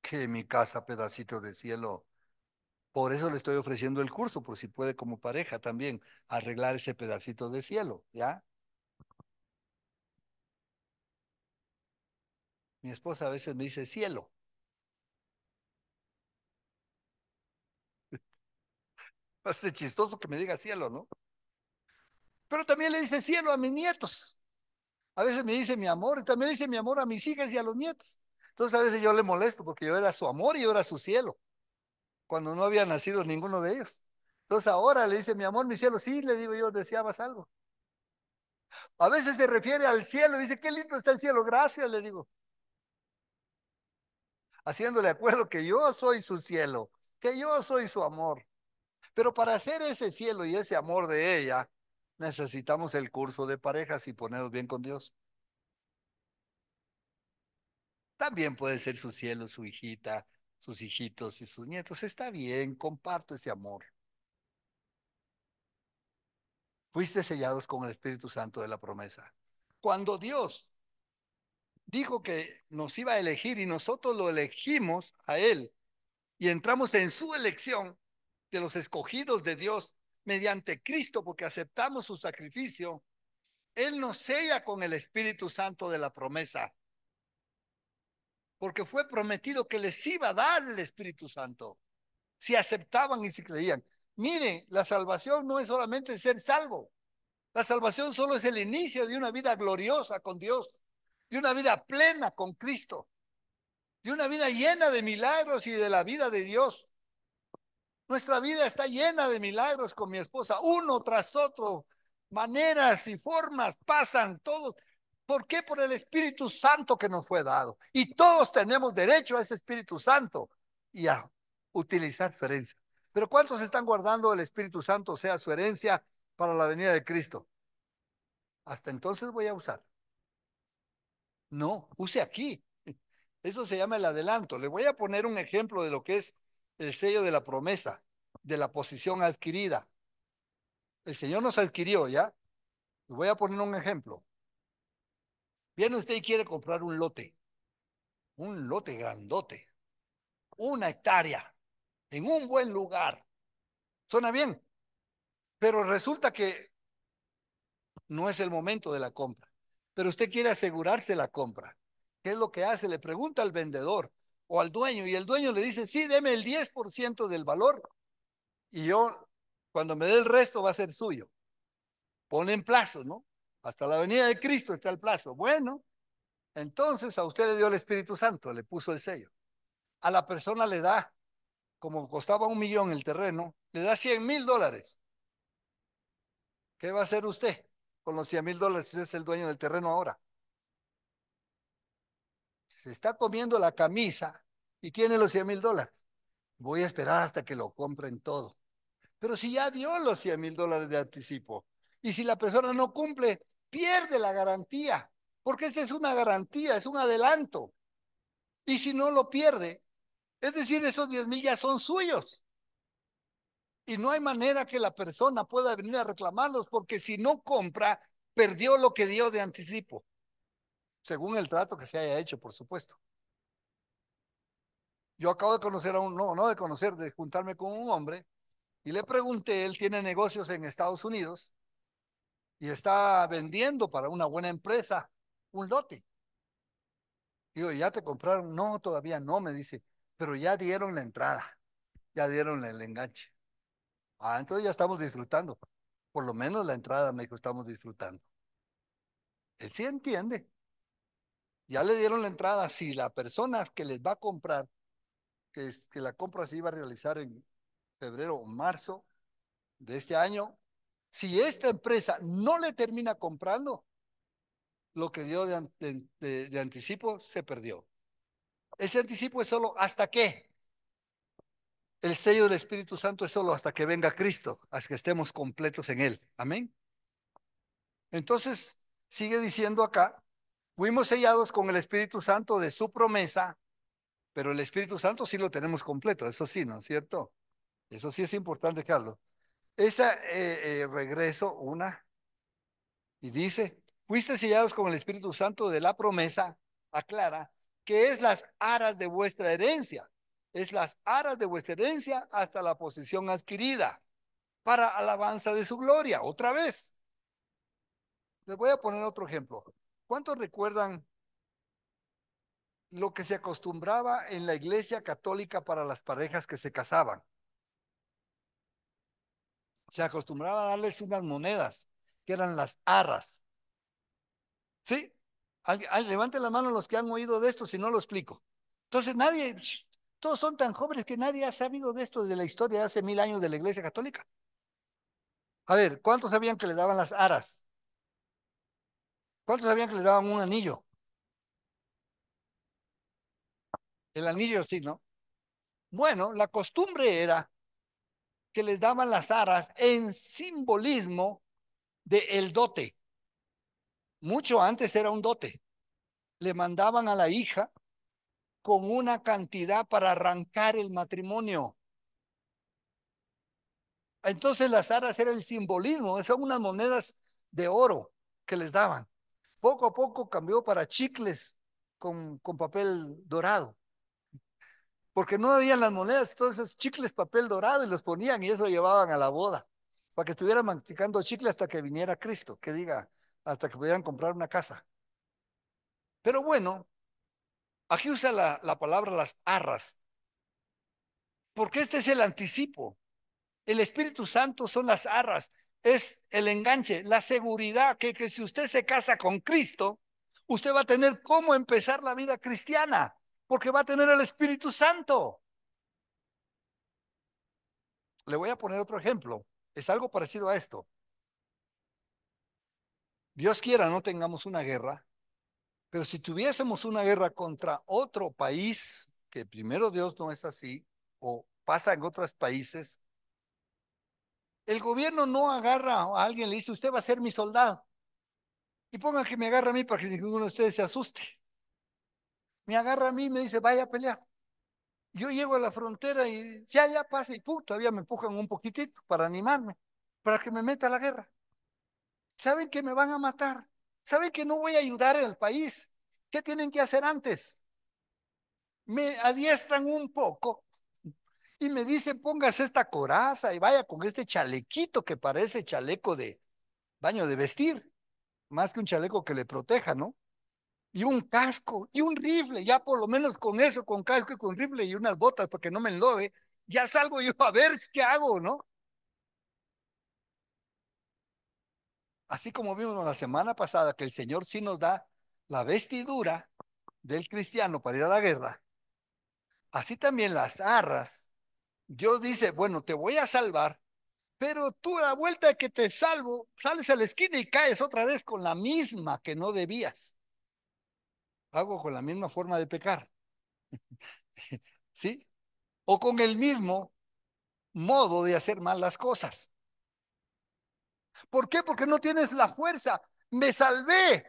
Que en mi casa, pedacito de cielo. Por eso le estoy ofreciendo el curso, por si puede como pareja también arreglar ese pedacito de cielo, ¿ya? Mi esposa a veces me dice cielo. Es chistoso que me diga cielo, ¿no? Pero también le dice cielo a mis nietos. A veces me dice mi amor y también le dice mi amor a mis hijas y a los nietos. Entonces a veces yo le molesto porque yo era su amor y yo era su cielo, cuando no había nacido ninguno de ellos. Entonces ahora le dice mi amor, mi cielo, sí, le digo yo, deseabas algo. A veces se refiere al cielo, dice, qué lindo está el cielo, gracias, le digo, haciéndole acuerdo que yo soy su cielo, que yo soy su amor. Pero para hacer ese cielo y ese amor de ella, necesitamos el curso de parejas y ponernos bien con Dios. También puede ser su cielo, su hijita, sus hijitos y sus nietos. Está bien, comparto ese amor. Fuiste sellados con el Espíritu Santo de la promesa. Cuando Dios dijo que nos iba a elegir y nosotros lo elegimos a Él y entramos en su elección de los escogidos de Dios mediante Cristo porque aceptamos su sacrificio, Él nos sella con el Espíritu Santo de la promesa porque fue prometido que les iba a dar el Espíritu Santo si aceptaban y si creían. Mire, la salvación no es solamente ser salvo. La salvación solo es el inicio de una vida gloriosa con Dios, de una vida plena con Cristo, de una vida llena de milagros y de la vida de Dios. Nuestra vida está llena de milagros con mi esposa, uno tras otro, maneras y formas pasan todos. ¿Por qué? Por el Espíritu Santo que nos fue dado. Y todos tenemos derecho a ese Espíritu Santo y a utilizar su herencia. Pero ¿cuántos están guardando el Espíritu Santo, o sea, su herencia para la venida de Cristo? Hasta entonces voy a usar. No, use aquí. Eso se llama el adelanto. Le voy a poner un ejemplo de lo que es el sello de la promesa, de la posición adquirida. El Señor nos adquirió, ¿ya? Le voy a poner un ejemplo. Viene usted y quiere comprar un lote grandote, 1 hectárea, en un buen lugar. Suena bien, pero resulta que no es el momento de la compra. Pero usted quiere asegurarse la compra. ¿Qué es lo que hace? Le pregunta al vendedor o al dueño y el dueño le dice, sí, deme el 10% del valor y yo, cuando me dé el resto, va a ser suyo. Ponen plazos, ¿no? Hasta la venida de Cristo está el plazo. Bueno, entonces a usted le dio el Espíritu Santo, le puso el sello. A la persona le da, como costaba 1 millón el terreno, le da $100,000. ¿Qué va a hacer usted con los $100,000 si es el dueño del terreno ahora? Se está comiendo la camisa y tiene los $100,000. Voy a esperar hasta que lo compren todo. Pero si ya dio los $100,000 de anticipo y si la persona no cumple, pierde la garantía, porque esta es una garantía, es un adelanto. Y si no lo pierde, es decir, esos 10,000 ya son suyos. Y no hay manera que la persona pueda venir a reclamarlos, porque si no compra, perdió lo que dio de anticipo, según el trato que se haya hecho, por supuesto. Yo acabo de conocer a un, no, no de conocer, de juntarme con un hombre y le pregunté, él tiene negocios en Estados Unidos y está vendiendo para una buena empresa un lote. Digo, ¿ya te compraron? No, todavía no, me dice, pero ya dieron la entrada, ya dieron el enganche. Ah, entonces ya estamos disfrutando. Por lo menos la entrada, me dijo, estamos disfrutando. Él sí entiende. Ya le dieron la entrada. Si la persona que les va a comprar, que la compra se iba a realizar en febrero o marzo de este año, si esta empresa no le termina comprando, lo que dio de anticipo se perdió. Ese anticipo es solo hasta que el sello del Espíritu Santo es solo hasta que venga Cristo, hasta que estemos completos en Él. Amén. Entonces, sigue diciendo acá, fuimos sellados con el Espíritu Santo de su promesa, pero el Espíritu Santo sí lo tenemos completo, eso sí, ¿no es cierto? Eso sí es importante, Carlos. Esa regreso una y dice, fuiste sellados con el Espíritu Santo de la promesa, aclara, que es las aras de vuestra herencia, es las aras de vuestra herencia hasta la posesión adquirida, para alabanza de su gloria. Otra vez, les voy a poner otro ejemplo. ¿Cuántos recuerdan lo que se acostumbraba en la iglesia católica para las parejas que se casaban? Se acostumbraba a darles unas monedas, que eran las arras. ¿Sí? Levanten la mano los que han oído de esto, si no lo explico. Entonces nadie, todos son tan jóvenes que nadie ha sabido de esto desde la historia de hace 1000 años de la iglesia católica. A ver, ¿cuántos sabían que les daban las aras? ¿Cuántos sabían que les daban un anillo? El anillo sí, ¿no? Bueno, la costumbre era que les daban las aras en simbolismo de el dote. Mucho antes era un dote. Le mandaban a la hija con una cantidad para arrancar el matrimonio. Entonces las aras era el simbolismo, son unas monedas de oro que les daban. Poco a poco cambió para chicles con papel dorado, porque no habían las monedas, entonces chicles, papel dorado y los ponían y eso llevaban a la boda, para que estuvieran masticando chicle hasta que viniera Cristo, que diga, hasta que pudieran comprar una casa. Pero bueno, aquí usa la palabra las arras, porque este es el anticipo. El Espíritu Santo son las arras, es el enganche, la seguridad que si usted se casa con Cristo, usted va a tener cómo empezar la vida cristiana, porque va a tener el Espíritu Santo. Le voy a poner otro ejemplo, es algo parecido a esto. Dios quiera no tengamos una guerra, pero si tuviésemos una guerra contra otro país, que primero Dios no es así, o pasa en otros países, el gobierno no agarra a alguien y le dice, usted va a ser mi soldado. Y pongan que me agarra a mí para que ninguno de ustedes se asuste. Me agarra a mí y me dice, vaya a pelear. Yo llego a la frontera y ya pasa y pum, todavía me empujan un poquitito para animarme, para que me meta a la guerra. Saben que me van a matar. Saben que no voy a ayudar al país. ¿Qué tienen que hacer antes? Me adiestran un poco y me dicen, póngase esta coraza y vaya con este chalequito que parece chaleco de baño de vestir, más que un chaleco que le proteja, ¿no? Y un casco y un rifle, ya por lo menos con eso, con casco y con rifle y unas botas para que no me enlode, ya salgo yo a ver qué hago, ¿no? Así como vimos la semana pasada que el Señor sí nos da la vestidura del cristiano para ir a la guerra, así también las arras. Dios dice, bueno, te voy a salvar, pero tú a la vuelta de que te salvo, sales a la esquina y caes otra vez con la misma que no debías. Hago con la misma forma de pecar, ¿sí? O con el mismo modo de hacer mal las cosas. ¿Por qué? Porque no tienes la fuerza. Me salvé,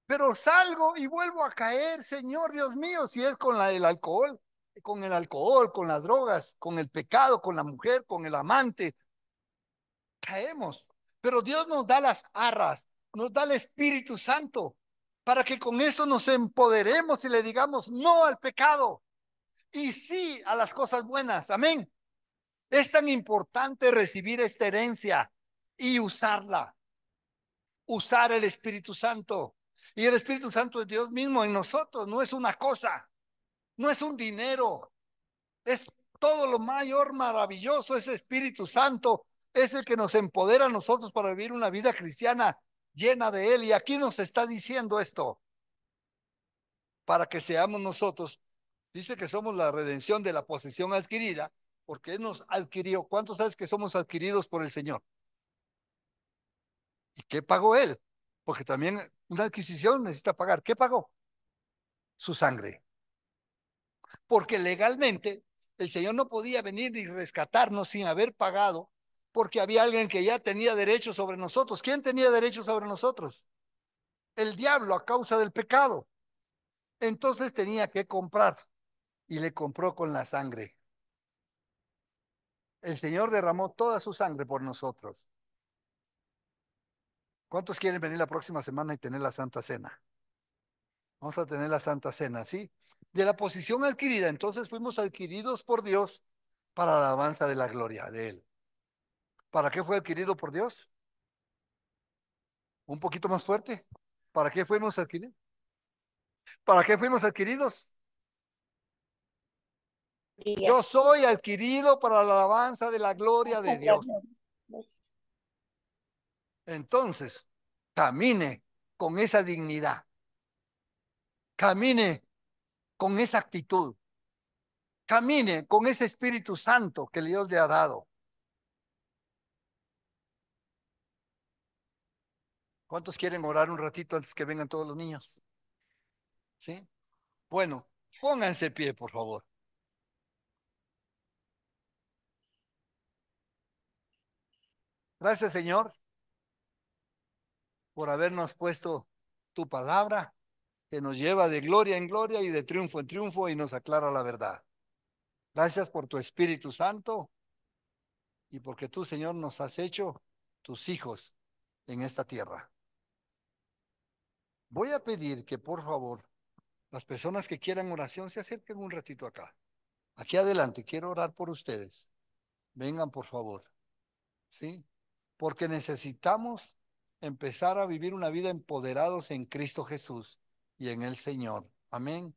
pero salgo y vuelvo a caer, Señor Dios mío, si es con el alcohol, con las drogas, con el pecado, con la mujer, con el amante, caemos. Pero Dios nos da las arras, nos da el Espíritu Santo, para que con eso nos empoderemos y le digamos no al pecado y sí a las cosas buenas. Amén. Es tan importante recibir esta herencia y usarla, usar el Espíritu Santo. Y el Espíritu Santo es Dios mismo en nosotros, no es una cosa, no es un dinero, es todo lo mayor, maravilloso. Ese Espíritu Santo es el que nos empodera a nosotros para vivir una vida cristiana llena de Él. Y aquí nos está diciendo esto, para que seamos nosotros. Dice que somos la redención de la posesión adquirida, porque Él nos adquirió. ¿Cuántos sabes que somos adquiridos por el Señor? ¿Y qué pagó Él? Porque también una adquisición necesita pagar. ¿Qué pagó? Su sangre. Porque legalmente el Señor no podía venir y rescatarnos sin haber pagado, porque había alguien que ya tenía derecho sobre nosotros. ¿Quién tenía derecho sobre nosotros? El diablo, a causa del pecado. Entonces tenía que comprar, y le compró con la sangre. El Señor derramó toda su sangre por nosotros. ¿Cuántos quieren venir la próxima semana y tener la Santa Cena? Vamos a tener la Santa Cena, ¿sí? De la posición adquirida, entonces fuimos adquiridos por Dios para la alabanza de la gloria de Él. ¿Para qué fue adquirido por Dios? Un poquito más fuerte. ¿Para qué fuimos adquiridos? ¿Para qué fuimos adquiridos? Día. Yo soy adquirido para la alabanza de la gloria de Dios. Entonces, camine con esa dignidad, camine con esa actitud, camine con ese Espíritu Santo que Dios le ha dado. ¿Cuántos quieren orar un ratito antes que vengan todos los niños? ¿Sí? Bueno, pónganse pie, por favor. Gracias, Señor, por habernos puesto tu palabra que nos lleva de gloria en gloria y de triunfo en triunfo y nos aclara la verdad. Gracias por tu Espíritu Santo y porque tú, Señor, nos has hecho tus hijos en esta tierra. Voy a pedir que, por favor, las personas que quieran oración se acerquen un ratito acá. Aquí adelante, quiero orar por ustedes. Vengan, por favor. ¿Sí? Porque necesitamos empezar a vivir una vida empoderados en Cristo Jesús y en el Señor. Amén.